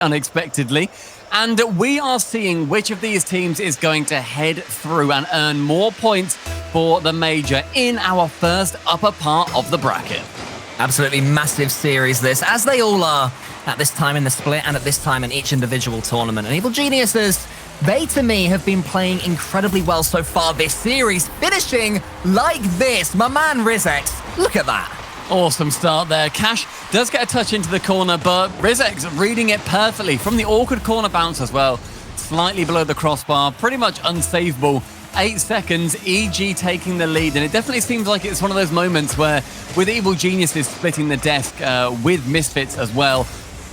unexpectedly. And we are seeing which of these teams is going to head through and earn more points for the major in our first upper part of the bracket. Absolutely massive series this, as they all are at this time in the split and at this time in each individual tournament. And Evil Geniuses, they to me have been playing incredibly well so far this series, finishing like this. My man Rizex, look at that. Awesome start there. Cash does get a touch into the corner, but Rizex reading it perfectly from the awkward corner bounce as well. Slightly below the crossbar, pretty much unsavable. 8 seconds, EG taking the lead, and it definitely seems like it's one of those moments where, with Evil Geniuses splitting the desk with Misfits as well,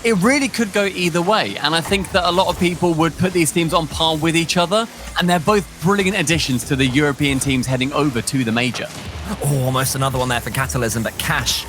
it really could go either way. And I think that a lot of people would put these teams on par with each other, and they're both brilliant additions to the European teams heading over to the major. Oh, almost another one there for Catalysm, but Cash,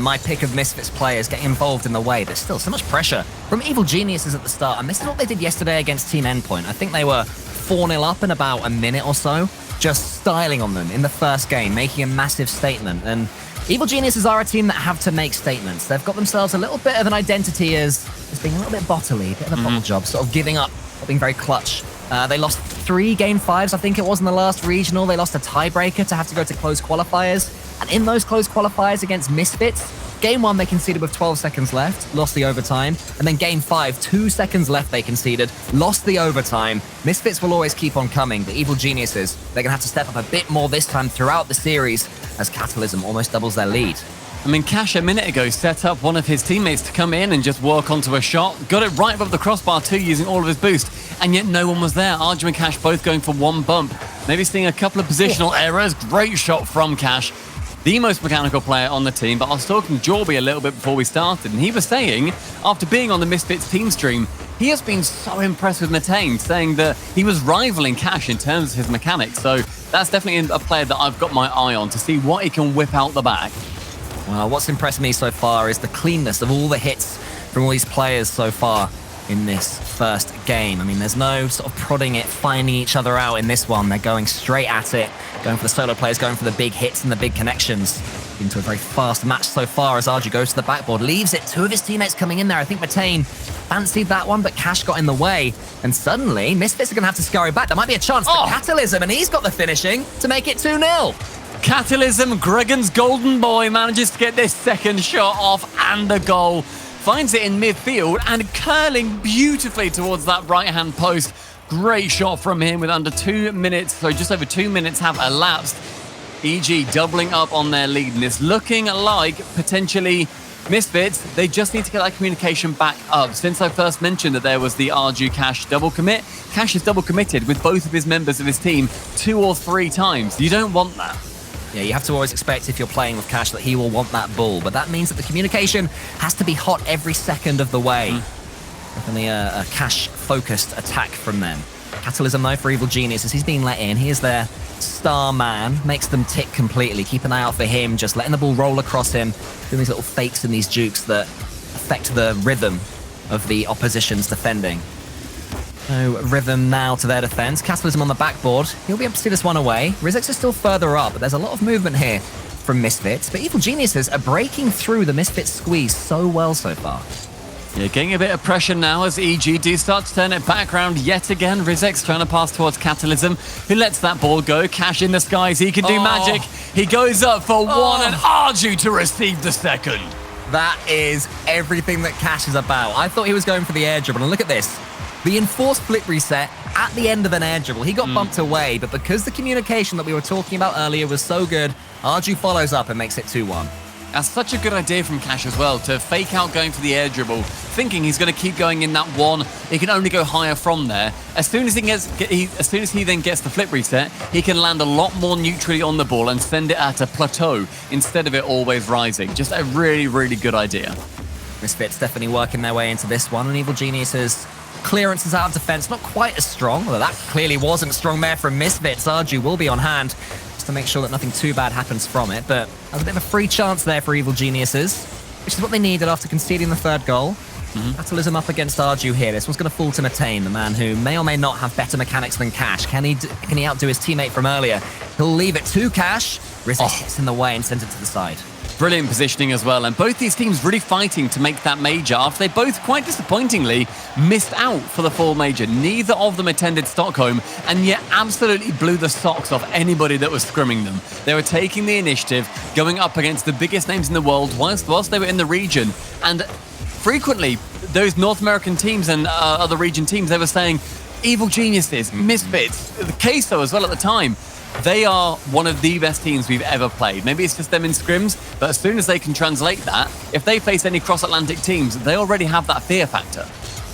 my pick of Misfits players, getting involved in the way. There's still so much pressure from Evil Geniuses at the start, and this is what they did yesterday against Team Endpoint. I think they were 4-0 up in about a minute or so, just styling on them in the first game, making a massive statement. And Evil Geniuses are a team that have to make statements. They've got themselves a little bit of an identity as being a little bit bottly, a bit of a bottle job, sort of giving up, being very clutch. They lost 3 Game 5s, I think it was, in the last regional. They lost a tiebreaker to have to go to close qualifiers. And in those close qualifiers against Misfits, Game 1 they conceded with 12 seconds left, lost the overtime. And then Game 5, 2 seconds left they conceded, lost the overtime. Misfits will always keep on coming. The Evil Geniuses, they're going to have to step up a bit more this time throughout the series as Catalysm almost doubles their lead. I mean, Cash a minute ago set up one of his teammates to come in and just work onto a shot. Got it right above the crossbar too, using all of his boost. And yet no one was there. Arju and Cash both going for one bump. Maybe seeing a couple of positional errors. Great shot from Cash. The most mechanical player on the team. But I was talking to Jorby a little bit before we started, and he was saying, after being on the Misfits team stream, he has been so impressed with Matane, saying that he was rivaling Cash in terms of his mechanics. So that's definitely a player that I've got my eye on to see what he can whip out the back. Well, what's impressed me so far is the cleanness of all the hits from all these players so far in this first game. I mean, there's no sort of prodding it, finding each other out in this one. They're going straight at it, going for the solo players, going for the big hits and the big connections. Into a very fast match so far as Arju goes to the backboard, leaves it. 2 of his teammates coming in there. I think Matane fancied that one, but Cash got in the way. And suddenly, Misfits are going to have to scurry back. There might be a chance for Catalysm, and he's got the finishing to make it 2-0. Catalysm, Gregan's golden boy, manages to get this second shot off and a goal. Finds it in midfield and curling beautifully towards that right-hand post. Great shot from him with under 2 minutes, so just over 2 minutes have elapsed. EG doubling up on their lead, and it's looking like potentially Misfits, they just need to get that communication back up. Since I first mentioned that there was the Arju Cash double commit, Cash is double committed with both of his members of his team 2 or 3 times. You don't want that. Yeah, you have to always expect if you're playing with Cash that he will want that ball, but that means that the communication has to be hot every second of the way. Definitely a Cash-focused attack from them. Catalysm, though, for Evil Genius, as he's being let in. He is their star man, makes them tick completely. Keep an eye out for him, just letting the ball roll across him, doing these little fakes and these jukes that affect the rhythm of the opposition's defending. No rhythm now to their defense. Catalysm on the backboard. He'll be able to see this one away. Rizex is still further up, but there's a lot of movement here from Misfits. But Evil Geniuses are breaking through the Misfits squeeze so well so far. Yeah, getting a bit of pressure now as EG do start to turn it back round yet again. Rizex trying to pass towards Catalysm, who lets that ball go. Cash in the skies, he can do magic. He goes up for one, and Arju to receive the second. That is everything that Cash is about. I thought he was going for the air dribble, and look at this. The enforced flip reset at the end of an air dribble. He got bumped away, but because the communication that we were talking about earlier was so good, Arju follows up and makes it 2-1. That's such a good idea from Cash as well, to fake out going for the air dribble, thinking he's going to keep going in that one. He can only go higher from there. As soon as he then gets the flip reset, he can land a lot more neutrally on the ball and send it at a plateau instead of it always rising. Just a really, really good idea. Misfits definitely working their way into this one, and Evil Geniuses clearances out of defense, not quite as strong, although that clearly wasn't strong there from Misfits. Arju will be on hand just to make sure that nothing too bad happens from it, but there's a bit of a free chance there for Evil Geniuses, which is what they needed after conceding the 3rd goal. Catalysm up against Arju here. This one's going to fall to Matane, the man who may or may not have better mechanics than Cash. Can he outdo his teammate from earlier? He'll leave it to Cash. Rizex hits in the way and sends it to the side. Brilliant positioning as well, and both these teams really fighting to make that major after they both quite disappointingly missed out for the fall major. Neither of them attended Stockholm, and yet absolutely blew the socks off anybody that was scrimming them. They were taking the initiative, going up against the biggest names in the world whilst they were in the region, and frequently those North American teams and other region teams, they were saying, Evil Geniuses, Misfits, the Queso as well at the time, they are one of the best teams we've ever played. Maybe it's just them in scrims, but as soon as they can translate that, if they face any cross-Atlantic teams, they already have that fear factor.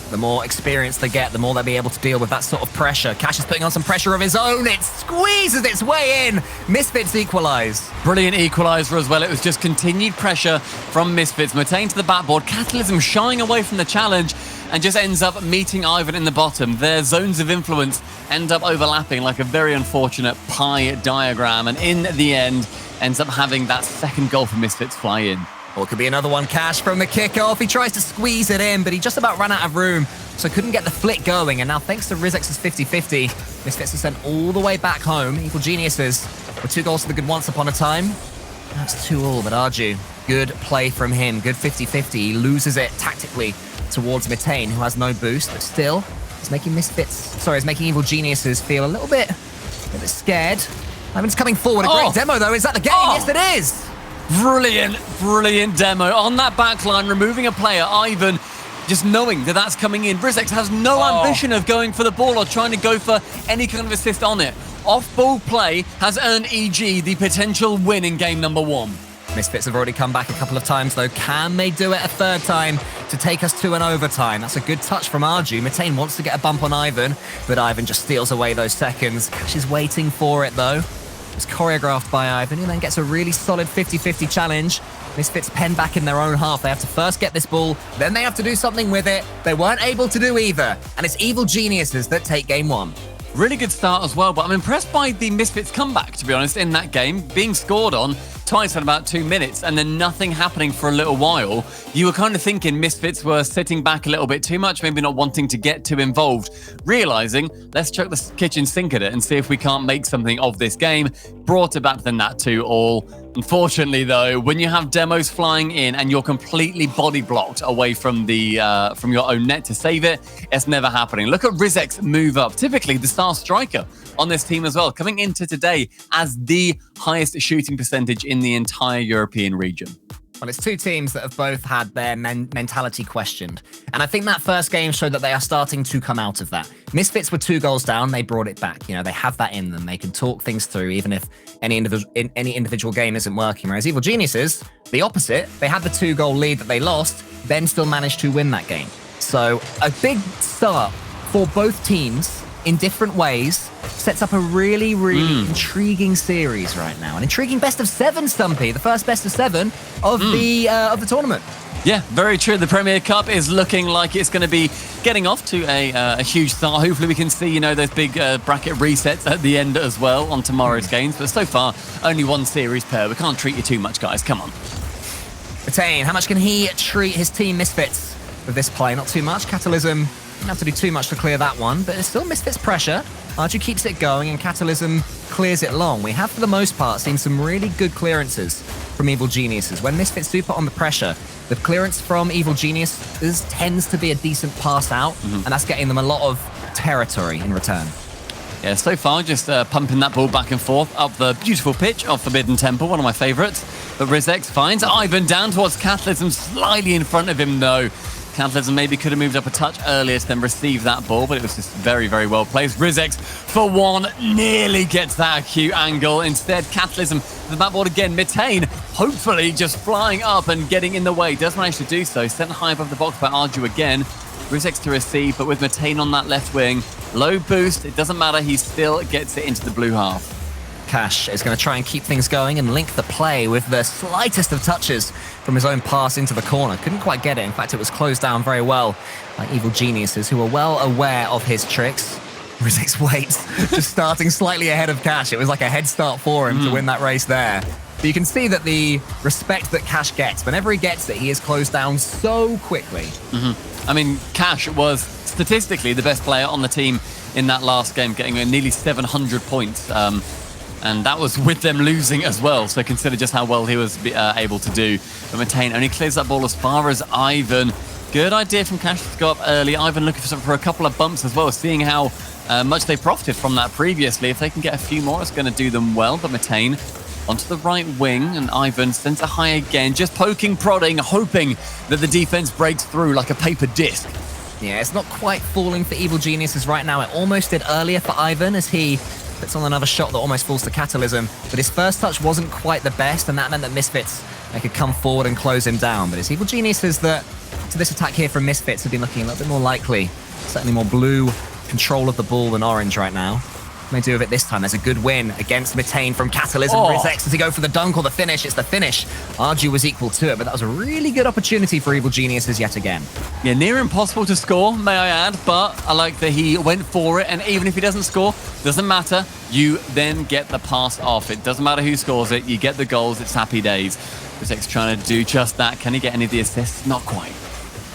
The more experience they get, the more they'll be able to deal with that sort of pressure. Cash is putting on some pressure of his own. It squeezes its way in. Misfits equalise. Brilliant equaliser as well. It was just continued pressure from Misfits. Matane to the backboard. Catalysm shying away from the challenge and just ends up meeting Ivan in the bottom. Their zones of influence end up overlapping like a very unfortunate pie diagram. And in the end, ends up having that second goal for Misfits fly in. Or it could be another one, Cash, from the kickoff. He tries to squeeze it in, but he just about ran out of room, so couldn't get the flick going. And now, thanks to Rizex's 50-50, Misfits are sent all the way back home. Evil Geniuses with 2 goals to the good once upon a time. That's 2-2, but Arju, good play from him. Good 50-50. He loses it tactically towards Mitane, who has no boost, but still is making Evil Geniuses feel a little bit scared. Ivan's coming forward. A great demo, though. Is that the game? Yes, it is. Brilliant demo. On that back line, removing a player, Ivan, just knowing that that's coming in. Rizex has no ambition of going for the ball or trying to go for any kind of assist on it. Off-ball play has earned EG the potential win in game number 1. Misfits have already come back a couple of times, though. Can they do it a third time to take us to an overtime? That's a good touch from Arju. Mitane wants to get a bump on Ivan, but Ivan just steals away those seconds. Cash is waiting for it, though. It's choreographed by Ivan, who then gets a really solid 50-50 challenge. Misfits pen back in their own half. They have to first get this ball, then they have to do something with it. They weren't able to do either, and it's Evil Geniuses that take game 1. Really good start as well, but I'm impressed by the Misfits comeback, to be honest, in that game. Being scored on twice in about 2 minutes and then nothing happening for a little while. You were kind of thinking Misfits were sitting back a little bit too much, maybe not wanting to get too involved. Realising, let's chuck the kitchen sink at it and see if we can't make something of this game. Brought it back than that 2-2. Unfortunately, though, when you have demos flying in and you're completely body blocked away from the from your own net to save it, it's never happening. Look at Rizex move up. Typically, the star striker on this team as well, coming into today as the highest shooting percentage in the entire European region. Well, it's 2 teams that have both had their mentality questioned. And I think that first game showed that they are starting to come out of that. Misfits were 2 goals down. They brought it back. You know, they have that in them. They can talk things through, even if any individual game isn't working. Whereas Evil Geniuses, the opposite. They had the 2-goal lead that they lost, then still managed to win that game. So a big start for both teams in different ways sets up a really intriguing series right now. An intriguing best of 7, Stumpy. The first best of 7 of the tournament. Yeah, very true. The Premier Cup is looking like it's going to be getting off to a huge start. Hopefully we can see, you know, those big bracket resets at the end as well on tomorrow's games. But so far, only 1 series per. We can't treat you too much, guys. Come on. Matane, how much can he treat his team Misfits with this play? Not too much. Catalysm didn't have to do too much to clear that one, but it's still Misfits pressure. Arju keeps it going and Catalysm clears it long. We have, for the most part, seen some really good clearances from Evil Geniuses. When Misfits do put on the pressure, the clearance from Evil Geniuses tends to be a decent pass out, and that's getting them a lot of territory in return. Yeah, so far, just pumping that ball back and forth up the beautiful pitch of Forbidden Temple, one of my favourites. But Rizex finds Ivan down towards Catalysm, slightly in front of him, though. Catalysm maybe could have moved up a touch earlier to then receive that ball, but it was just very, very well placed. Rizex, for one, nearly gets that acute angle. Instead, Catalysm to the backboard again. Mitane, hopefully just flying up and getting in the way. Does manage to do so. Sent high above the box by Arju again. Rizex to receive, but with Mitane on that left wing. Low boost, it doesn't matter. He still gets it into the blue half. Cash is going to try and keep things going and link the play with the slightest of touches from his own pass into the corner. Couldn't quite get it. In fact, it was closed down very well by Evil Geniuses, who are well aware of his tricks. Rizex waits, just starting slightly ahead of Cash. It was like a head start for him to win that race there. But you can see that the respect that Cash gets, whenever he gets it, he is closed down so quickly. I mean, Cash was statistically the best player on the team in that last game, getting nearly 700 points. And that was with them losing as well, so consider just how well he was able to do. But Matane only clears that ball as far as Ivan. Good idea from Cash to go up early. Ivan looking for a couple of bumps as well, seeing how much they profited from that previously. If they can get a few more, it's going to do them well. But Matane onto the right wing, and Ivan sends it high again, just poking, prodding, hoping that the defense breaks through like a paper disc. Yeah, it's not quite falling for Evil Geniuses right now. It almost did earlier for Ivan as he puts on another shot that almost falls to Catalysm. But his first touch wasn't quite the best, and that meant that Misfits they could come forward and close him down. But it's Evil Geniuses that, to this attack here from Misfits, have been looking a little bit more likely. Certainly more blue control of the ball than orange right now. They do with it this time. There's a good win against Matane from Catalysm. RLCS, does he go for the dunk or the finish? It's the finish. Arju was equal to it, but that was a really good opportunity for Evil Geniuses yet again. Yeah, near impossible to score, may I add, but I like that he went for it, and even if he doesn't score, doesn't matter. You then get the pass off. It doesn't matter who scores it. You get the goals. It's happy days. Rizek's trying to do just that. Can he get any of the assists? Not quite.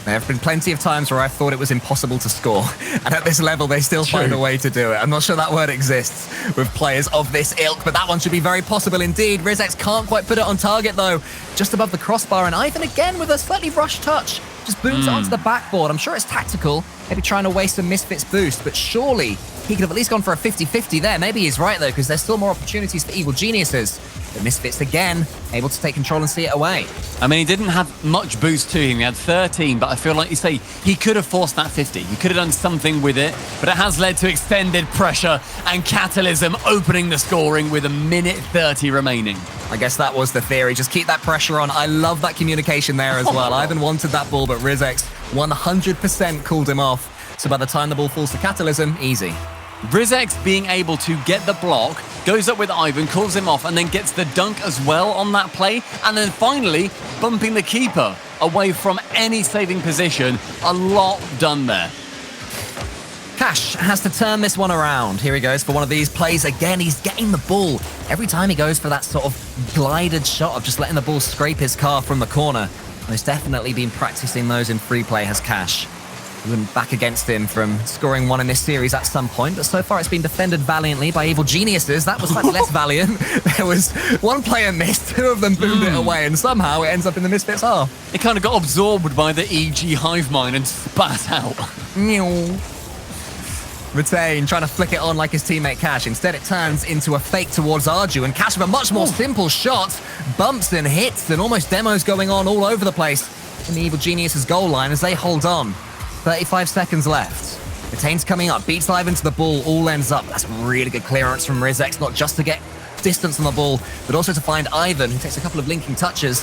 There have been plenty of times where I thought it was impossible to score, and at this level they still find a way to do it. I'm not sure that word exists with players of this ilk, but that one should be very possible indeed. Rizek's can't quite put it on target though, just above the crossbar, and Ivan again with a slightly rushed touch. Just booms it onto the backboard. I'm sure it's tactical, maybe trying to waste a Misfits boost, but surely he could have at least gone for a 50-50 there. Maybe he's right though, because there's still more opportunities for Evil Geniuses. But Misfits again, able to take control and see it away. I mean, he didn't have much boost to him. He had 13, but I feel like you say he could have forced that 50. He could have done something with it, but it has led to extended pressure and Catalysm opening the scoring with 1:30 remaining. I guess that was the theory. Just keep that pressure on. I love that communication there as well. Ivan wanted that ball, but Rizek's 100% called him off. So by the time the ball falls to Catalysm, easy. Rizek's being able to get the block, goes up with Ivan, calls him off, and then gets the dunk as well on that play, and then finally bumping the keeper away from any saving position. A lot done there. Cash has to turn this one around. Here he goes for one of these plays again. He's getting the ball. Every time he goes for that sort of glided shot of just letting the ball scrape his car from the corner. Most definitely been practicing those in free play has Cash. Been back against him from scoring one in this series at some point, but so far it's been defended valiantly by Evil Geniuses. That was slightly less valiant. There was one player missed, two of them boomed it away, and somehow it ends up in the Misfits half. It kind of got absorbed by the EG hive mind and spat out. Matane trying to flick it on like his teammate Cash. Instead, it turns into a fake towards Arju, and Cash with a much more simple shot. Bumps and hits, and almost demos going on all over the place in the Evil Geniuses goal line as they hold on. 35 seconds left. Matane's coming up, beats Ivan to the ball, all ends up. That's really good clearance from Rizek's, not just to get distance on the ball, but also to find Ivan, who takes a couple of linking touches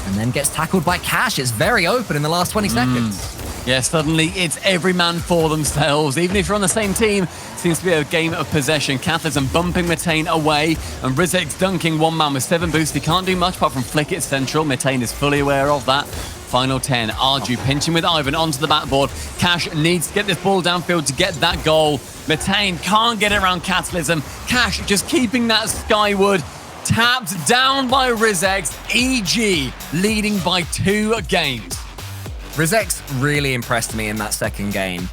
and then gets tackled by Cash. It's very open in the last 20 seconds. Yeah, suddenly it's every man for themselves. Even if you're on the same team, seems to be a game of possession. Catalysm bumping Matane away, and Rizek's dunking one man with 7 boosts. He can't do much apart from flick it central. Matane is fully aware of that. Final 10, Arju pinching with Ivan onto the backboard. Cash needs to get this ball downfield to get that goal. Matane can't get it around Catalysm. Cash just keeping that skyward. Tapped down by Rizek's. EG leading by 2 games. Rizek's really impressed me in that second game.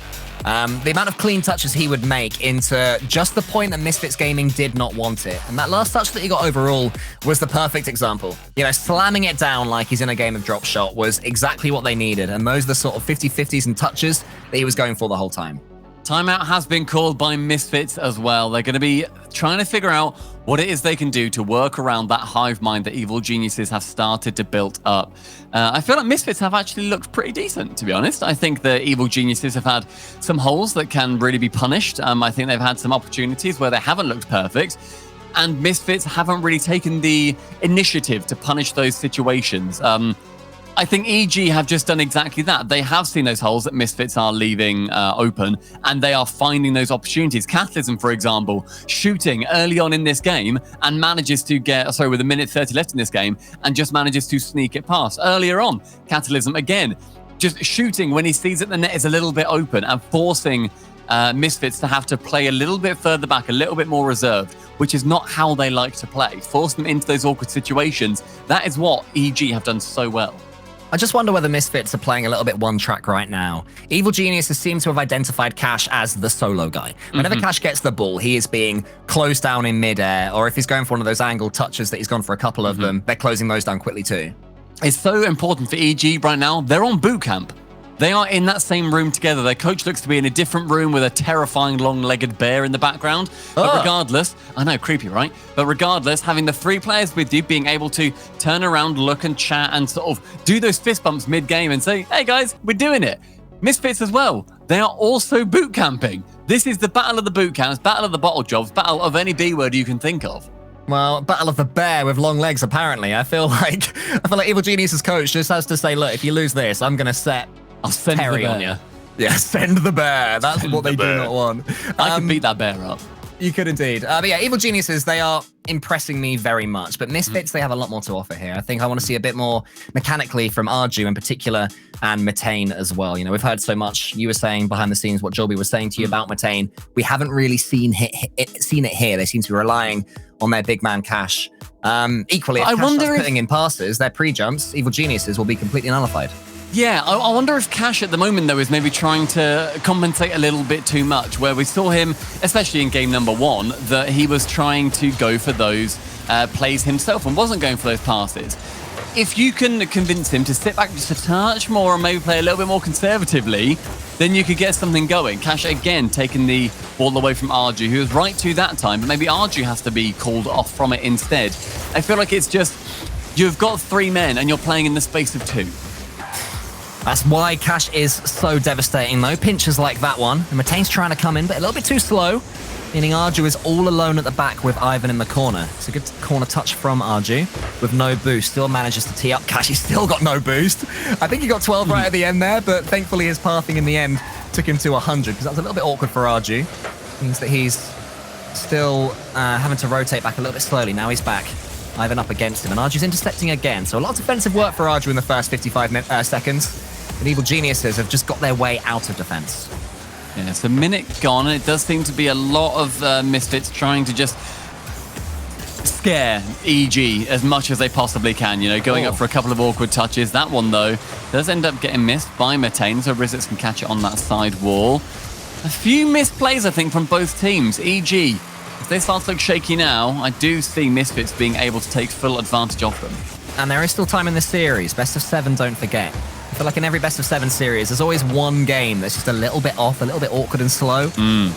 The amount of clean touches he would make into just the point that Misfits Gaming did not want it. And that last touch that he got overall was the perfect example. You know, slamming it down like he's in a game of drop shot was exactly what they needed. And those are the sort of 50-50s and touches that he was going for the whole time. Timeout has been called by Misfits as well. They're going to be trying to figure out what it is they can do to work around that hive mind that Evil Geniuses have started to build up. I feel like Misfits have actually looked pretty decent, to be honest. I think the Evil Geniuses have had some holes that can really be punished. I think they've had some opportunities where they haven't looked perfect. And Misfits haven't really taken the initiative to punish those situations. I think EG have just done exactly that. They have seen those holes that Misfits are leaving open, and they are finding those opportunities. Catalysm, for example, shooting early on in this game and manages to get, with 1:30 left in this game, and just manages to sneak it past. Earlier on, Catalysm, again, just shooting when he sees that the net is a little bit open and forcing Misfits to have to play a little bit further back, a little bit more reserved, which is not how they like to play. Force them into those awkward situations. That is what EG have done so well. I just wonder whether Misfits are playing a little bit one track right now. Evil Geniuses seem to have identified Cash as the solo guy. Whenever Cash gets the ball, he is being closed down in midair, or if he's going for one of those angle touches that he's gone for a couple of them, they're closing those down quickly too. It's so important for EG right now. They're on boot camp. They are in that same room together. Their coach looks to be in a different room with a terrifying long-legged bear in the background. But regardless, I know, creepy, right? But regardless, having the 3 players with you, being able to turn around, look and chat and sort of do those fist bumps mid-game and say, hey guys, we're doing it. Misfits as well. They are also boot camping. This is the battle of the boot camps, battle of the bottle jobs, battle of any B word you can think of. Well, battle of the bear with long legs, apparently. I feel like Evil Genius's coach just has to say, look, if you lose this, I'm going to set I'll send Terry on you. Yeah, send the bear. That's what they do not want. I can beat that bear up. You could indeed. But yeah, Evil Geniuses, they are impressing me very much. But Misfits, they have a lot more to offer here. I think I want to see a bit more mechanically from Arju in particular and Matane as well. You know, we've heard so much. You were saying behind the scenes what Joby was saying to you about Matane. We haven't really seen it here. They seem to be relying on their big man Cash. Equally, if Cash starts putting in passes, their pre-jumps, Evil Geniuses will be completely nullified. Yeah, I wonder if Cash at the moment, though, is maybe trying to compensate a little bit too much, where we saw him, especially in game number 1, that he was trying to go for those plays himself and wasn't going for those passes. If you can convince him to sit back just a touch more and maybe play a little bit more conservatively, then you could get something going. Cash, again, taking the ball away from Arju, who was right to that time, but maybe Arju has to be called off from it instead. I feel like it's just, you've got 3 men and you're playing in the space of 2. That's why Cash is so devastating, though. Pinches like that one. And Matane's trying to come in, but a little bit too slow. Meaning Arju is all alone at the back with Ivan in the corner. It's a good corner touch from Arju with no boost. Still manages to tee up. Cash, he's still got no boost. I think he got 12 right at the end there, but thankfully his pathing in the end took him to 100, because that was a little bit awkward for Arju. Means that he's still having to rotate back a little bit slowly. Now he's back. Ivan up against him, and Arju's intercepting again. So a lot of defensive work for Arju in the first 55 seconds. But Evil Geniuses have just got their way out of defense. Yeah, it's a minute gone, and it does seem to be a lot of Misfits trying to just scare EG as much as they possibly can, you know, going up for a couple of awkward touches. That one, though, does end up getting missed by Matane, so Rizix can catch it on that side wall. A few missed plays, I think, from both teams. EG, if they start to look shaky now, I do see Misfits being able to take full advantage of them. And there is still time in this series. Best of 7, don't forget. I feel like in every best of 7 series, there's always one game that's just a little bit off, a little bit awkward and slow.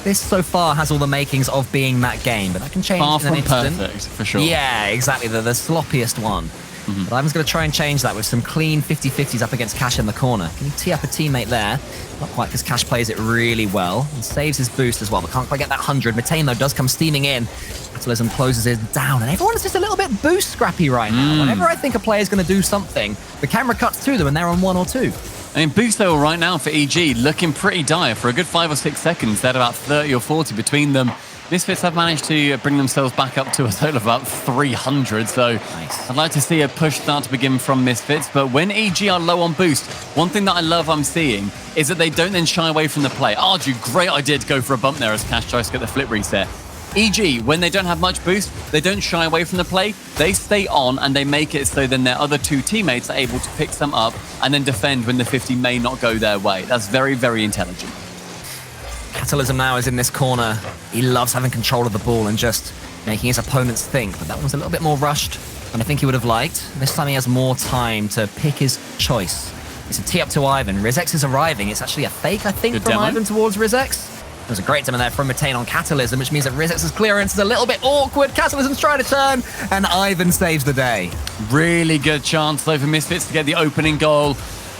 This so far has all the makings of being that game, but that can change in an instant. Perfect, for sure. Yeah, exactly. The sloppiest one. But Ivan's going to try and change that with some clean 50-50s up against Cash in the corner. Can he tee up a teammate there? Not quite, because Cash plays it really well and saves his boost as well, but can't quite get that 100. Matane, though, does come steaming in. Fatalism closes it down, and everyone is just a little bit boost scrappy right now. Whenever I think a player's going to do something, the camera cuts to them and they're on 1 or 2. I mean, boost level right now for EG looking pretty dire. For a good 5 or 6 seconds, they had about 30 or 40 between them. Misfits have managed to bring themselves back up to a total of about 300, so nice. I'd like to see a push start to begin from Misfits, but when EG are low on boost, one thing that I love I'm seeing is that they don't then shy away from the play. Arju, great idea to go for a bump there as Cash tries to get the flip reset. EG, when they don't have much boost, they don't shy away from the play, they stay on and they make it so then their other 2 teammates are able to pick some up and then defend when the 50 may not go their way. That's very, very intelligent. Fatalism now is in this corner. He loves having control of the ball and just making his opponents think, but that one was a little bit more rushed than I think he would have liked. This time he has more time to pick his choice. It's a tee up to Ivan. Rizix is arriving. It's actually a fake, I think, from Ivan towards Rizix. There's a great demo there from Matane on Catalysm, which means that Rizix's clearance is a little bit awkward. Catalysm's trying to turn, and Ivan saves the day. Really good chance, though, for Misfits to get the opening goal.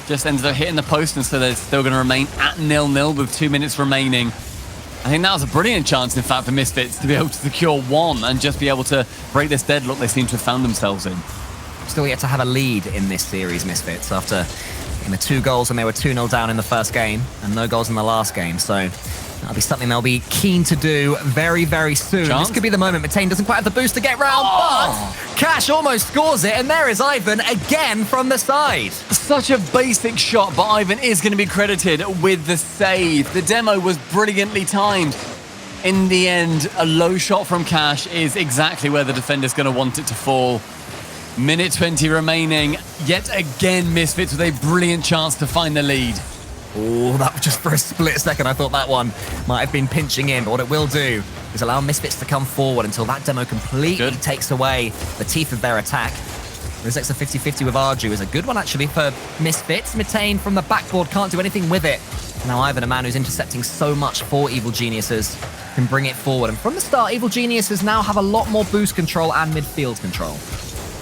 Just ends up hitting the post, and so they're still going to remain at 0-0 with 2 minutes remaining. I think that was a brilliant chance, in fact, for Misfits to be able to secure 1 and just be able to break this deadlock they seem to have found themselves in. Still yet to have a lead in this series, Misfits, after getting the 2 goals when they were 2-0 down in the first game and no goals in the last game. So that'll be something they'll be keen to do very, very soon. This could be the moment. Matane doesn't quite have the boost to get round, but Cash almost scores it, and there is Ivan again from the side. Such a basic shot, but Ivan is going to be credited with the save. The demo was brilliantly timed. In the end, a low shot from Cash is exactly where the defender's going to want it to fall. Minute 20 remaining. Yet again, Misfits with a brilliant chance to find the lead. Oh, that was just for a split second. I thought that one might have been pinching in, but what it will do is allow Misfits to come forward until that demo completely takes away the teeth of their attack. Rizek's a 50-50 with Arju is a good one, actually, for Misfits. Mitane from the backboard can't do anything with it. Now Ivan, a man who's intercepting so much for Evil Geniuses, can bring it forward. And from the start, Evil Geniuses now have a lot more boost control and midfield control.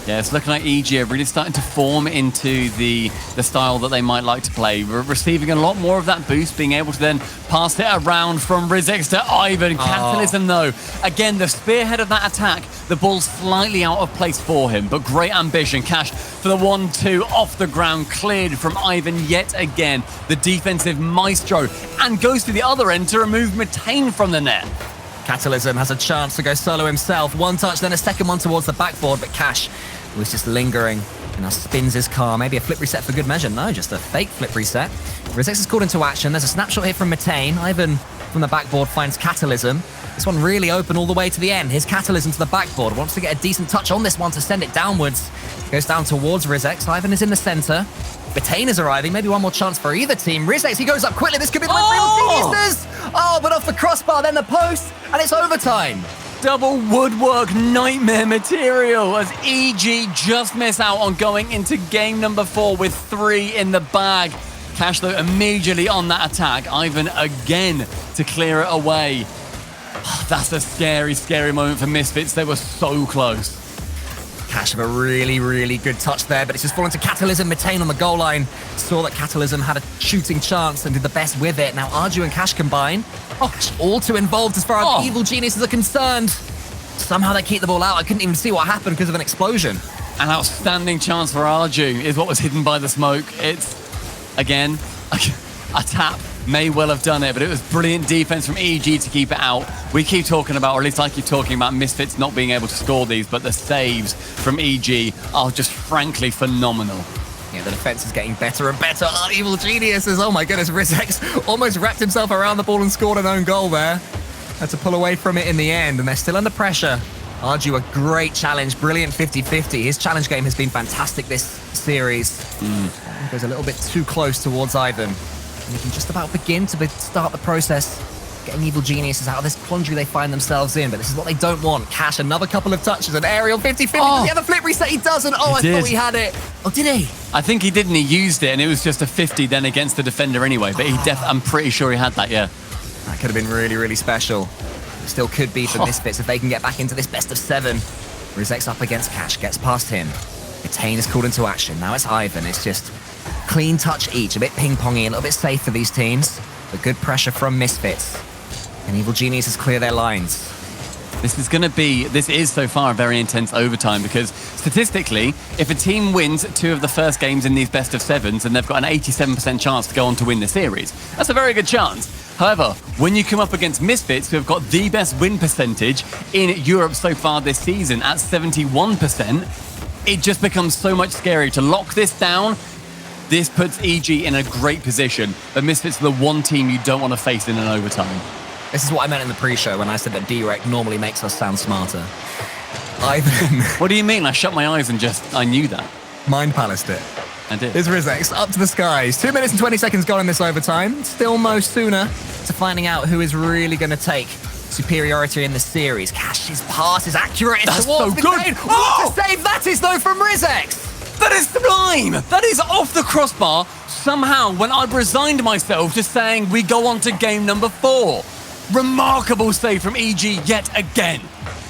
Yeah, it's looking like EG are really starting to form into the style that they might like to play. We're receiving a lot more of that boost, being able to then pass it around from Rizex to Ivan. Catalysm, though. Again, the spearhead of that attack, the ball's slightly out of place for him, but great ambition. Cash for the 1-2 off the ground, cleared from Ivan yet again. The defensive maestro, and goes to the other end to remove Mitane from the net. Catalysm has a chance to go solo himself. One touch, then a second one towards the backboard, but Cash was just lingering and now spins his car. Maybe a flip reset for good measure. No, just a fake flip reset. Rizex is called into action. There's a snapshot here from Mitane. Ivan from the backboard finds Catalysm. This one really open all the way to the end. Here's Catalysm to the backboard. Wants to get a decent touch on this one to send it downwards. Goes down towards Rizex. Ivan is in the center. Mitane is arriving. Maybe one more chance for either team. Rizex, he goes up quickly. This could be the win for Geniuses. Oh, but off the crossbar, then the post, and it's overtime. Double woodwork nightmare material as EG just miss out on going into game number 4 with 3 in the bag. Cash, though, immediately on that attack. Ivan again to clear it away. That's a scary, scary moment for Misfits. They were so close. Cash have a really, really good touch there, but it's just fallen to Catalysm. Mitane on the goal line saw that Catalysm had a shooting chance and did the best with it. Now Arju and Cash combine. All too involved as far as Evil Geniuses are concerned. Somehow they keep the ball out. I couldn't even see what happened because of an explosion. An outstanding chance for Arju is what was hidden by the smoke. It's, again, a tap. May well have done it, but it was brilliant defense from EG to keep it out. We keep talking about, or at least I keep talking about, Misfits not being able to score these, but the saves from EG are just frankly phenomenal. Yeah, the defense is getting better and better. Oh, Evil Geniuses. Oh my goodness, Rizex almost wrapped himself around the ball and scored an own goal there. Had to pull away from it in the end, and they're still under pressure. Arju, a great challenge, brilliant 50-50. His challenge game has been fantastic this series. He goes a little bit too close towards Ivan. And you can just about begin to start the process, getting Evil Geniuses out of this quandary they find themselves in. But this is what they don't want. Cash, another couple of touches, an aerial 50-50. Does he have a flip reset? He doesn't. Oh, I thought he had it. Oh, did he? I think he did, and he used it, and it was just a 50 then against the defender anyway. But I'm pretty sure he had that, yeah. That could have been really, really special. It still could be for Misfits if they can get back into this best of 7. Rizex up against Cash, gets past him. Mitane is called into action. Now it's Ivan. It's just clean touch each, a bit ping-pongy, a little bit safe for these teams, but good pressure from Misfits. And Evil Geniuses clear their lines. This is so far a very intense overtime because statistically, if a team wins 2 of the first games in these best of 7s, then they've got an 87% chance to go on to win the series. That's a very good chance. However, when you come up against Misfits, who have got the best win percentage in Europe so far this season at 71%, it just becomes so much scarier to lock this down. This puts EG in a great position, but Misfits are the one team you don't want to face in an overtime. This is what I meant in the pre-show when I said that D-Rec normally makes us sound smarter. Ivan. What do you mean? I shut my eyes and I knew that. Mind palaced it. I did. Here's Rizex up to the skies. 2 minutes and 20 seconds gone in this overtime. Still no sooner to finding out who is really going to take superiority in the series. Cash's pass is accurate. It's That's towards so good. What a save that is, though, from Rizex. That is sublime! That is off the crossbar. Somehow, when I've resigned myself to saying we go on to game number 4. Remarkable save from EG yet again.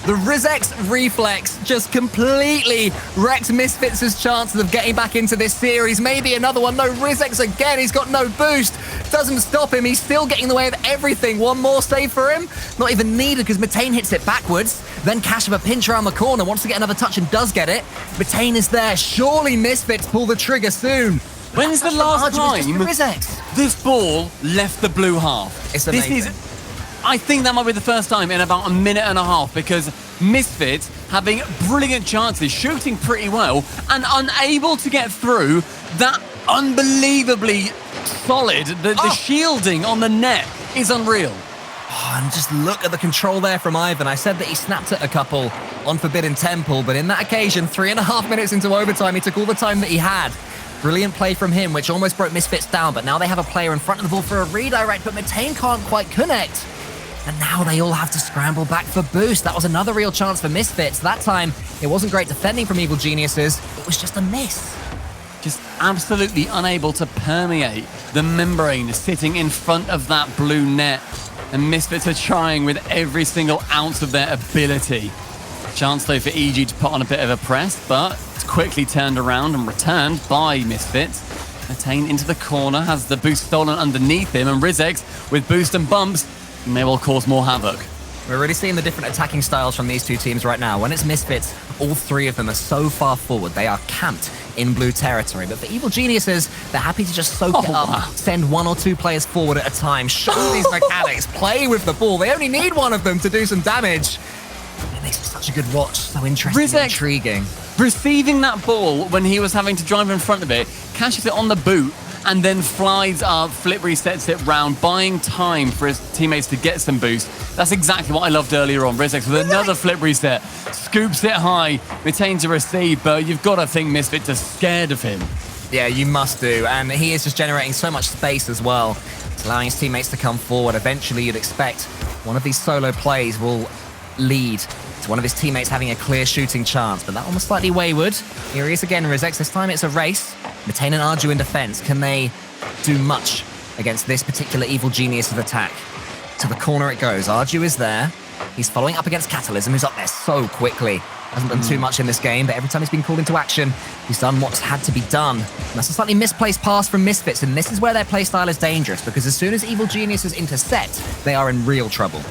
The Rizex reflex just completely wrecked Misfits' chances of getting back into this series. Maybe another one. No, Rizex again. He's got no boost. Doesn't stop him. He's still getting in the way of everything. One more save for him. Not even needed because Mitane hits it backwards. Then Cash with a pinch around the corner. Wants to get another touch and does get it. Mitane is there. Surely Misfits pull the trigger soon. When's the last time this ball left the blue half? It's amazing. I think that might be the first time in about a minute and a half because Misfits having brilliant chances, shooting pretty well, and unable to get through that unbelievably solid. The shielding on the net is unreal. Oh, and just look at the control there from Ivan. I said that he snapped at a couple on Forbidden Temple, but in that occasion, 3.5 minutes into overtime, he took all the time that he had. Brilliant play from him, which almost broke Misfits down, but now they have a player in front of the ball for a redirect, but Metain can't quite connect. And now they all have to scramble back for boost. That was another real chance for Misfits. That time, it wasn't great defending from Evil Geniuses. It was just a miss. Just absolutely unable to permeate the membrane sitting in front of that blue net. And Misfits are trying with every single ounce of their ability. Chance though for EG to put on a bit of a press, but it's quickly turned around and returned by Misfits. Metain into the corner, has the boost stolen underneath him, and Rizex with boost and bumps may well cause more havoc. We're really seeing the different attacking styles from these two teams right now. When it's Misfits, all three of them are so far forward. They are camped in blue territory. But for Evil Geniuses, they're happy to just soak it up, send 1 or 2 players forward at a time, show these mechanics, play with the ball. They only need one of them to do some damage. It makes it such a good watch, so interesting and intriguing. Receiving that ball when he was having to drive in front of it, catches it on the boot, and then flies up, flip resets it round, buying time for his teammates to get some boost. That's exactly what I loved earlier on. Rizex with another flip reset, scoops it high, retains a receive, but you've got to think Misfits are scared of him. Yeah, you must do, and he is just generating so much space as well. It's allowing his teammates to come forward. Eventually, you'd expect one of these solo plays will lead to one of his teammates having a clear shooting chance, but that one was slightly wayward. Here he is again, Rizex. This time it's a race. Metain and Arju in defense. Can they do much against this particular Evil Genius's attack? To the corner it goes. Arju is there. He's following up against Catalysm, who's up there so quickly. Hasn't done too much in this game, but every time he's been called into action, he's done what's had to be done. And that's a slightly misplaced pass from Misfits, and this is where their playstyle is dangerous, because as soon as Evil Geniuses intercept, they are in real trouble.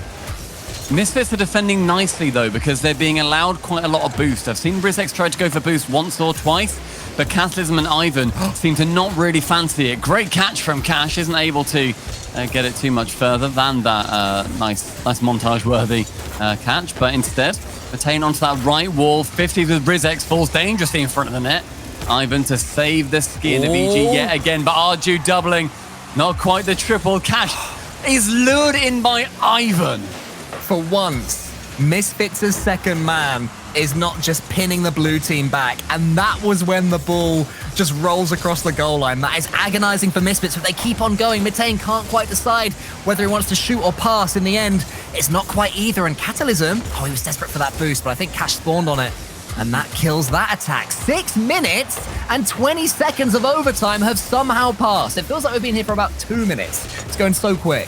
Misfits are defending nicely, though, because they're being allowed quite a lot of boost. I've seen Rizex try to go for boost once or twice, but Catalysm and Ivan seem to not really fancy it. Great catch from Cash, isn't able to get it too much further than that nice montage-worthy catch, but instead, Metain onto that right wall, 50 with Rizex, falls dangerously in front of the net. Ivan to save the skin of EG yet again, but Arju doubling, not quite the triple. Cash is lured in by Ivan. For once, Misfits' second man is not just pinning the blue team back, and that was when the ball just rolls across the goal line. That is agonizing for Misfits, but they keep on going. Metain can't quite decide whether he wants to shoot or pass. In the end, it's not quite either, and Catalysm, he was desperate for that boost, but I think Cash spawned on it, and that kills that attack. 6 minutes and 20 seconds of overtime have somehow passed. It feels like we've been here for about 2 minutes. It's going so quick.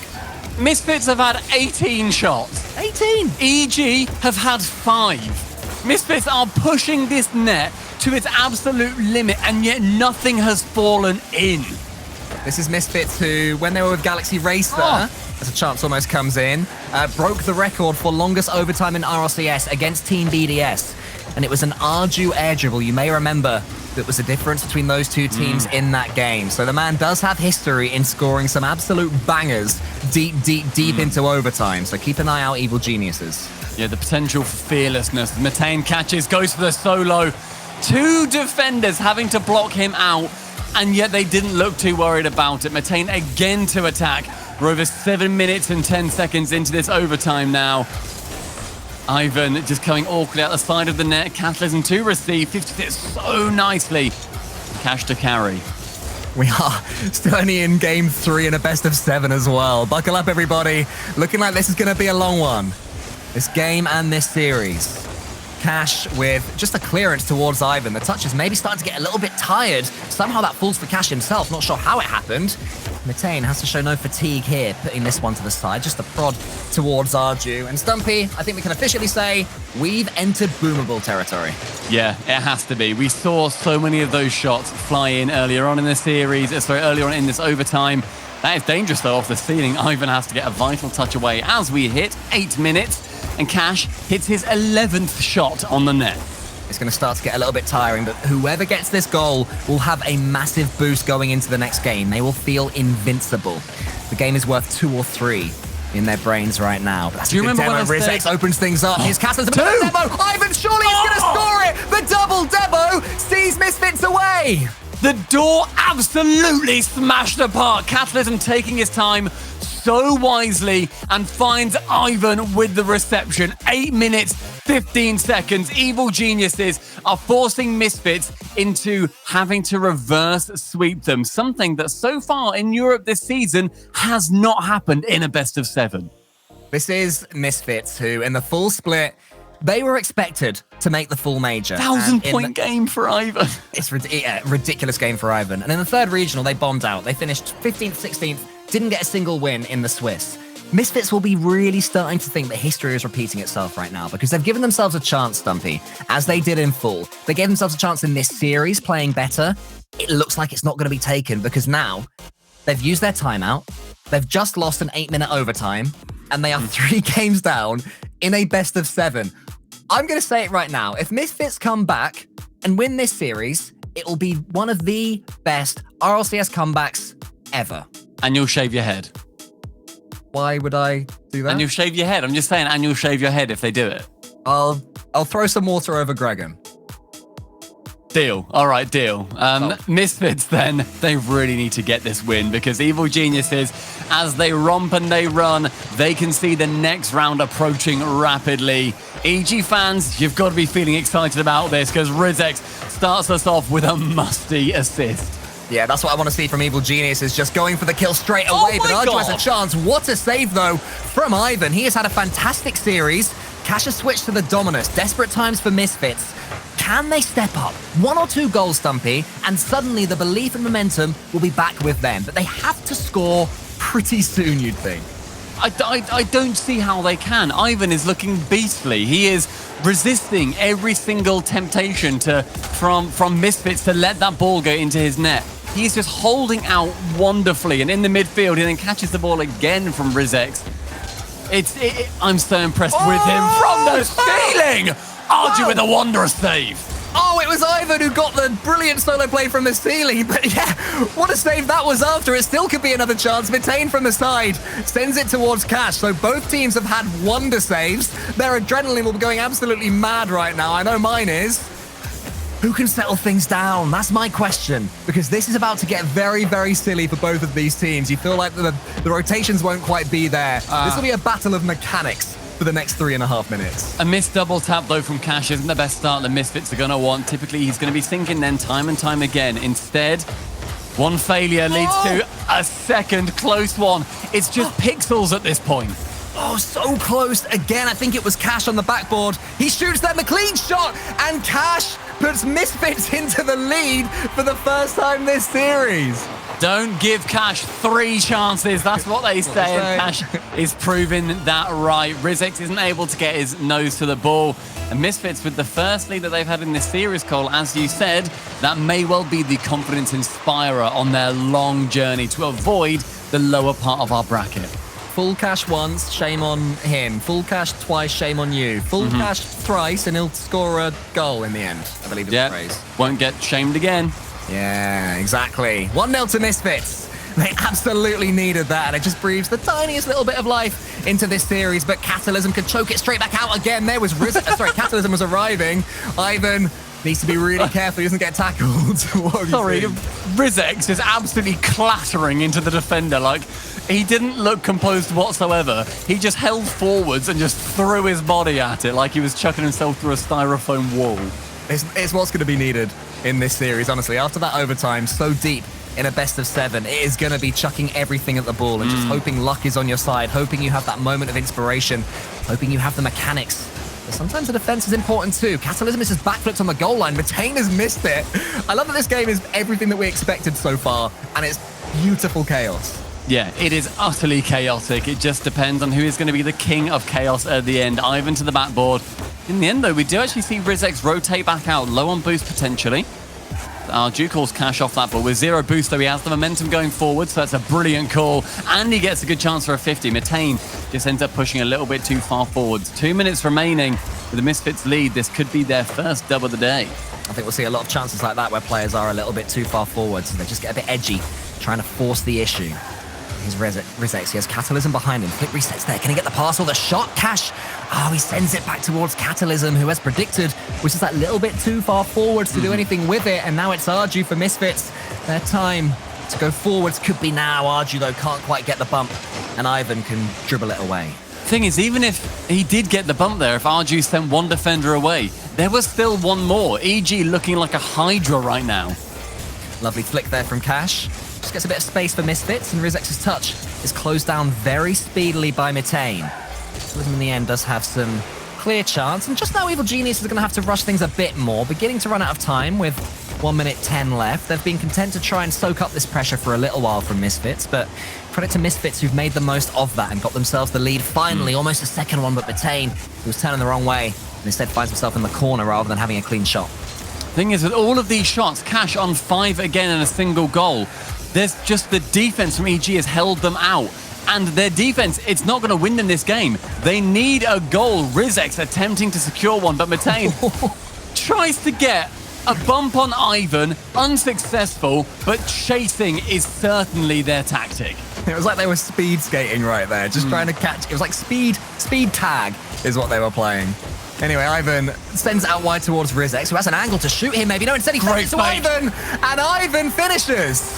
Misfits have had 18 shots. 18? EG have had 5. Misfits are pushing this net to its absolute limit, and yet nothing has fallen in. This is Misfits who, when they were with Galaxy Racer, as a chance almost comes in, broke the record for longest overtime in RLCS against Team BDS. And it was an Arju air dribble, you may remember, that was the difference between those two teams in that game. So the man does have history in scoring some absolute bangers deep into overtime. So keep an eye out, Evil Geniuses. Yeah, the potential for fearlessness. Metain catches, goes for the solo. 2 defenders having to block him out, and yet they didn't look too worried about it. Metain again to attack. We're over 7 minutes and 10 seconds into this overtime now. Ivan just coming awkwardly out the side of the net. Catalysm to receive. 56 so nicely. Cash to carry. We are still only in game 3 and a best of 7 as well. Buckle up, everybody. Looking like this is going to be a long one. This game and this series. Cash with just a clearance towards Ivan. The touch is maybe starting to get a little bit tired. Somehow that falls for Cash himself. Not sure how it happened. Metain has to show no fatigue here, putting this one to the side. Just a prod towards Arju. And Stumpy, I think we can officially say we've entered boomable territory. Yeah, it has to be. We saw so many of those shots fly in earlier on in the series. Earlier on in this overtime. That is dangerous, though, off the ceiling. Ivan has to get a vital touch away as we hit 8 minutes. And Cash hits his 11th shot on the net. It's going to start to get a little bit tiring, but whoever gets this goal will have a massive boost going into the next game. They will feel invincible. The game is worth 2 or 3 in their brains right now. But that's a good demo. Rizex opens things up. Here's Catalysm. Debo. Ivan surely is going to score it. The double Debo sees Misfits away. The door absolutely smashed apart. Catalysm taking his time so wisely and finds Ivan with the reception. 8 minutes, 15 seconds. Evil Geniuses are forcing Misfits into having to reverse sweep them. Something that so far in Europe this season has not happened in a best of 7. This is Misfits, who in the full split, they were expected to make the full major. 1,000-point game for Ivan. It's a ridiculous game for Ivan. And in the third regional, they bombed out. They finished 15th, 16th, didn't get a single win in the Swiss. Misfits will be really starting to think that history is repeating itself right now because they've given themselves a chance, Stumpy, as they did in full. They gave themselves a chance in this series playing better. It looks like it's not going to be taken because now they've used their timeout. They've just lost an 8-minute overtime and they are 3 games down in a best of 7. I'm going to say it right now. If Misfits come back and win this series, it will be one of the best RLCS comebacks ever. And you'll shave your head. Why would I do that? And you'll shave your head. I'm just saying, and you'll shave your head if they do it. I'll throw some water over Gregan. Deal. All right, deal. Misfits, then, they really need to get this win because Evil Geniuses, as they romp and they run, they can see the next round approaching rapidly. EG fans, you've got to be feeling excited about this because Rizex starts us off with a musty assist. Yeah, that's what I want to see from Evil Genius, is just going for the kill straight away. But Arju has a chance. What a save, though, from Ivan. He has had a fantastic series. Cash has switched to the Dominus. Desperate times for Misfits. Can they step up? 1 or 2 goals, Stumpy, and suddenly the belief and momentum will be back with them. But they have to score pretty soon, you'd think. I don't see how they can. Ivan is looking beastly. He is resisting every single temptation from Misfits to let that ball go into his net. He's just holding out wonderfully, and in the midfield, he then catches the ball again from Rizex. I'm so impressed with him from the ceiling. Arju with a wondrous save. Oh, it was Ivan who got the brilliant solo play from the ceiling. But yeah, what a save that was after. It still could be another chance. Mitane from the side sends it towards Cash. So both teams have had wonder saves. Their adrenaline will be going absolutely mad right now. I know mine is. Who can settle things down? That's my question. Because this is about to get very, very silly for both of these teams. You feel like the rotations won't quite be there. This will be a battle of mechanics for the next 3.5 minutes. A missed double tap, though, from Cash isn't the best start the Misfits are going to want. Typically, he's going to be sinking then time and time again. Instead, one failure leads to a second close one. It's just pixels at this point. Oh, so close. Again, I think it was Cash on the backboard. He shoots them a clean shot, and Cash puts Misfits into the lead for the first time this series. Don't give Cash 3 chances. That's what they say. And Cash is proving that right. Rizex isn't able to get his nose to the ball. And Misfits, with the first lead that they've had in this series, Cole, as you said, that may well be the confidence inspirer on their long journey to avoid the lower part of our bracket. Full Cash once, shame on him. Full Cash twice, shame on you. Full Cash thrice, and he'll score a goal in the end, I believe is the phrase. Won't get shamed again. Yeah, exactly. 1-0 to Misfits. They absolutely needed that, and it just breathes the tiniest little bit of life into this series, but Catalysm could choke it straight back out again. There was Catalysm was arriving. Ivan needs to be really careful he doesn't get tackled. Sorry, Rizex is absolutely clattering into the defender. Like, he didn't look composed whatsoever. He just held forwards and just threw his body at it like he was chucking himself through a styrofoam wall. It's what's going to be needed in this series, honestly. After that overtime, so deep in a best of 7, it is going to be chucking everything at the ball and just hoping luck is on your side, hoping you have that moment of inspiration, hoping you have the mechanics. But sometimes the defense is important too. Catalysm is just backflipped on the goal line. Mitane has missed it. I love that this game is everything that we expected so far, and it's beautiful chaos. Yeah, it is utterly chaotic. It just depends on who is going to be the king of chaos at the end. Ivan to the backboard. In the end, though, we do actually see Rizex rotate back out, low on boost potentially. Arju calls Cash off that, but with 0 boost, though, he has the momentum going forward, so that's a brilliant call. And he gets a good chance for a 50. Mitane just ends up pushing a little bit too far forwards. 2 minutes remaining with the Misfits lead. This could be their first dub of the day. I think we'll see a lot of chances like that where players are a little bit too far forwards and they just get a bit edgy, trying to force the issue. Here's Rizex. He has Catalysm behind him. Quick resets there. Can he get the pass or the shot? Cash. Oh, he sends it back towards Catalysm, who has predicted, which is that little bit too far forwards to do anything with it. And now it's Arju for Misfits. Their time to go forwards could be now. Arju, though, can't quite get the bump. And Ivan can dribble it away. Thing is, even if he did get the bump there, if Arju sent one defender away, there was still one more. EG looking like a Hydra right now. Lovely flick there from Cash. Just gets a bit of space for Misfits, and Rizex's touch is closed down very speedily by Mitane. Slim in the end does have some clear chance, and just now Evil Genius is going to have to rush things a bit more, beginning to run out of time with 1 minute 10 left. They've been content to try and soak up this pressure for a little while from Misfits, but credit to Misfits who've made the most of that and got themselves the lead finally, almost a second one, but Mitane, who was turning the wrong way, and instead finds himself in the corner rather than having a clean shot. Thing is, with all of these shots, Cash on 5 again and a single goal, there's just the defense from EG has held them out. And their defense, it's not going to win them this game. They need a goal. Rizex attempting to secure one, but Mitane tries to get a bump on Ivan, unsuccessful, but chasing is certainly their tactic. It was like they were speed skating right there, just trying to catch. It was like speed tag is what they were playing. Anyway, Ivan sends it out wide towards Rizex, who has an angle to shoot him maybe. No, instead he sends it to Ivan, and Ivan finishes.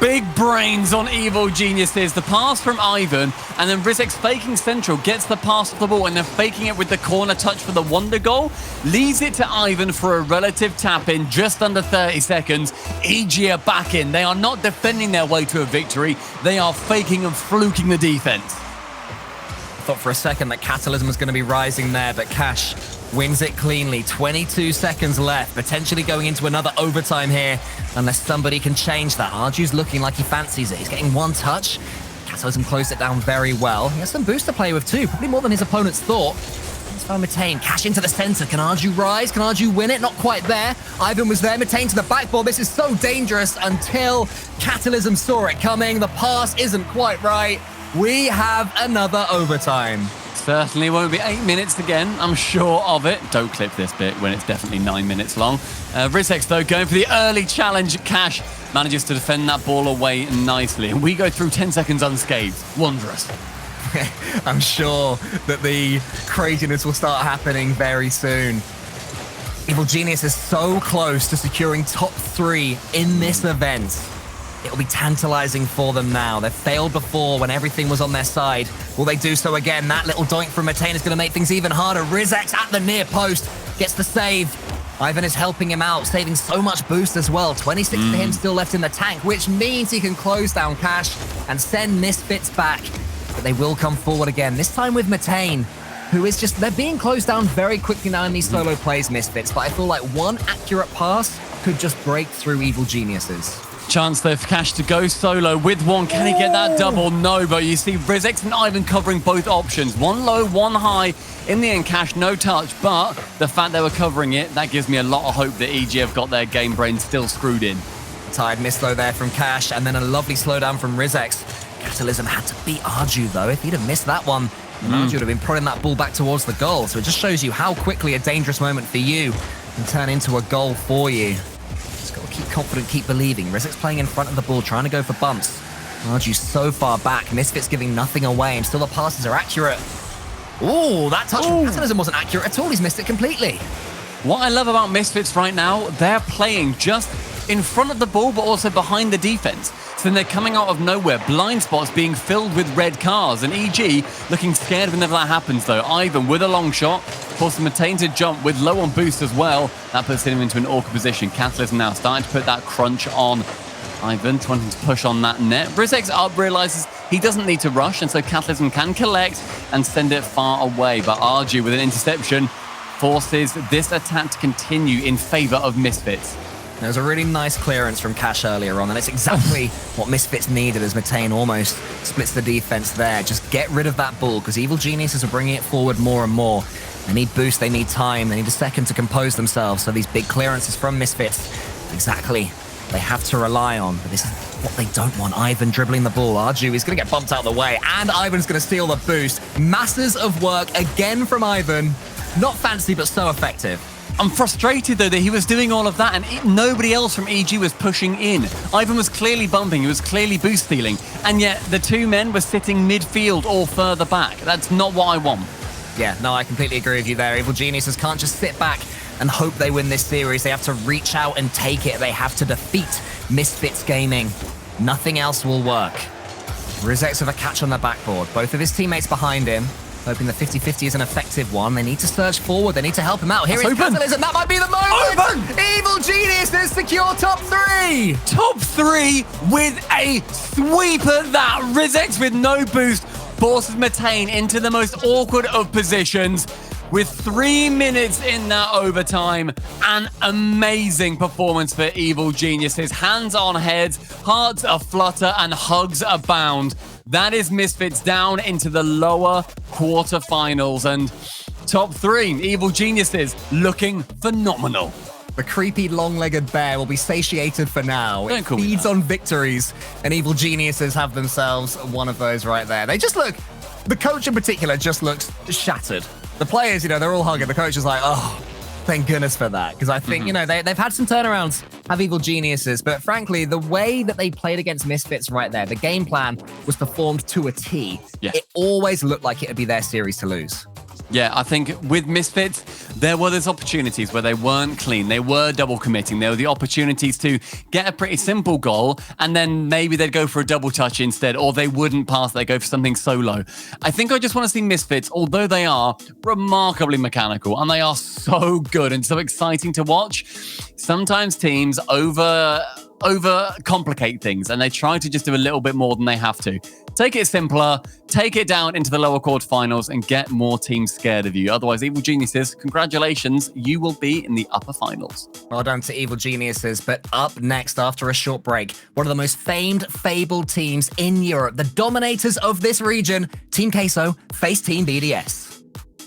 Big brains on Evil Geniuses. The pass from Ivan, and then Rizex faking central, gets the pass off the ball, and then faking it with the corner touch for the wonder goal. Leaves it to Ivan for a relative tap-in, just under 30 seconds. EG are back in. They are not defending their way to a victory. They are faking and fluking the defense. I thought for a second that Catalysm was going to be rising there, but Cash wins it cleanly. 22 seconds left, potentially going into another overtime here, unless somebody can change that. Arju's looking like he fancies it. He's getting one touch. Catalysm closed it down very well. He has some boost to play with too, probably more than his opponents thought. He's found Mitane. Cash into the center. Can Arju rise? Can Arju win it? Not quite there. Ivan was there. Mitane to the backboard. This is so dangerous until Catalysm saw it coming. The pass isn't quite right. We have another overtime. Certainly won't be 8 minutes again, I'm sure of it. Don't clip this bit when it's definitely 9 minutes long. Rizex, though, going for the early challenge. Cash manages to defend that ball away nicely. And we go through 10 seconds unscathed. Wondrous. I'm sure that the craziness will start happening very soon. Evil Genius is so close to securing top 3 in this event. It'll be tantalizing for them now. They've failed before when everything was on their side. Will they do so again? That little doink from Mitane is going to make things even harder. Rizex at the near post gets the save. Ivan is helping him out, saving so much boost as well. 26 to him still left in the tank, which means he can close down Cash and send Misfits back. But they will come forward again, this time with Mitane, who is just, they're being closed down very quickly now in these solo plays, Misfits. But I feel like one accurate pass could just break through Evil Geniuses. Chance though for Cash to go solo with one. Can he get that double? No, but you see Rizex and Ivan covering both options. One low, one high. In the end, Cash, no touch, but the fact they were covering it, that gives me a lot of hope that EG have got their game brain still screwed in. Tired miss though there from Cash, and then a lovely slowdown from Rizex. Catalysm had to beat Arju though. If he'd have missed that one, Arju would have been prodding that ball back towards the goal. So it just shows you how quickly a dangerous moment for you can turn into a goal for you. Keep confident, keep believing. Rizex playing in front of the ball, trying to go for bumps. Arju so far back. Misfits giving nothing away, and still the passes are accurate. Ooh, that touch from Catalysm wasn't accurate at all. He's missed it completely. What I love about Misfits right now, they're playing just in front of the ball, but also behind the defense. So then they're coming out of nowhere. Blind spots being filled with red cars. And EG looking scared whenever that happens, though. Ivan with a long shot. Forcing Mitane to jump with low on boost as well. That puts him into an awkward position. Catalysm now starting to put that crunch on Ivan, wanting to push on that net. Rizex up realizes he doesn't need to rush, and so Catalysm can collect and send it far away. But Arju with an interception forces this attack to continue in favor of Misfits. There was a really nice clearance from Cash earlier on, and it's exactly what Misfits needed as Mitane almost splits the defense there. Just get rid of that ball, because Evil Geniuses are bringing it forward more and more. They need boost, they need time, they need a second to compose themselves. So these big clearances from Misfits, exactly, they have to rely on. But this is what they don't want. Ivan dribbling the ball. Arju is going to get bumped out of the way, and Ivan's going to steal the boost. Masses of work again from Ivan. Not fancy, but so effective. I'm frustrated, though, that he was doing all of that and nobody else from EG was pushing in. Ivan was clearly bumping, he was clearly boost stealing, and yet the two men were sitting midfield or further back. That's not what I want. Yeah, no, I completely agree with you there. Evil Geniuses can't just sit back and hope they win this series. They have to reach out and take it. They have to defeat Misfits Gaming. Nothing else will work. Rizex with a catch on the backboard. Both of his teammates behind him. Hoping the 50-50 is an effective one. They need to surge forward. They need to help him out. Here is Open. Catalysm. That might be the moment. Open. Evil Geniuses secure top 3. Top 3 with a sweeper that Rizix with no boost forces Matane into the most awkward of positions. With 3 minutes in that overtime, an amazing performance for Evil Geniuses. Hands on heads, hearts aflutter, and hugs abound. That is Misfits down into the lower quarterfinals. And top 3, Evil Geniuses looking phenomenal. The creepy long-legged bear will be satiated for now. Don't It call me feeds that. on victories, and Evil Geniuses have themselves one of those right there. They just look, the coach in particular just looks shattered. The players, they're all hugging. The coach is like, oh, thank goodness for that. Because I think, they've had some turnarounds, have Evil Geniuses. But frankly, the way that they played against Misfits right there, the game plan was performed to a T. Yeah. It always looked like it would be their series to lose. Yeah, I think with Misfits, there were those opportunities where they weren't clean. They were double committing. There were the opportunities to get a pretty simple goal, and then maybe they'd go for a double touch instead, or they wouldn't pass. They'd go for something solo. I think I just want to see Misfits, although they are remarkably mechanical, and they are so good and so exciting to watch, sometimes teams overcomplicate things, and they try to just do a little bit more than they have to. Take it simpler, take it down into the lower quarterfinals, and get more teams scared of you. Otherwise, Evil Geniuses, congratulations, you will be in the upper finals. Well done to Evil Geniuses, but up next after a short break, one of the most famed, fabled teams in Europe, the dominators of this region, Team Queso face Team BDS.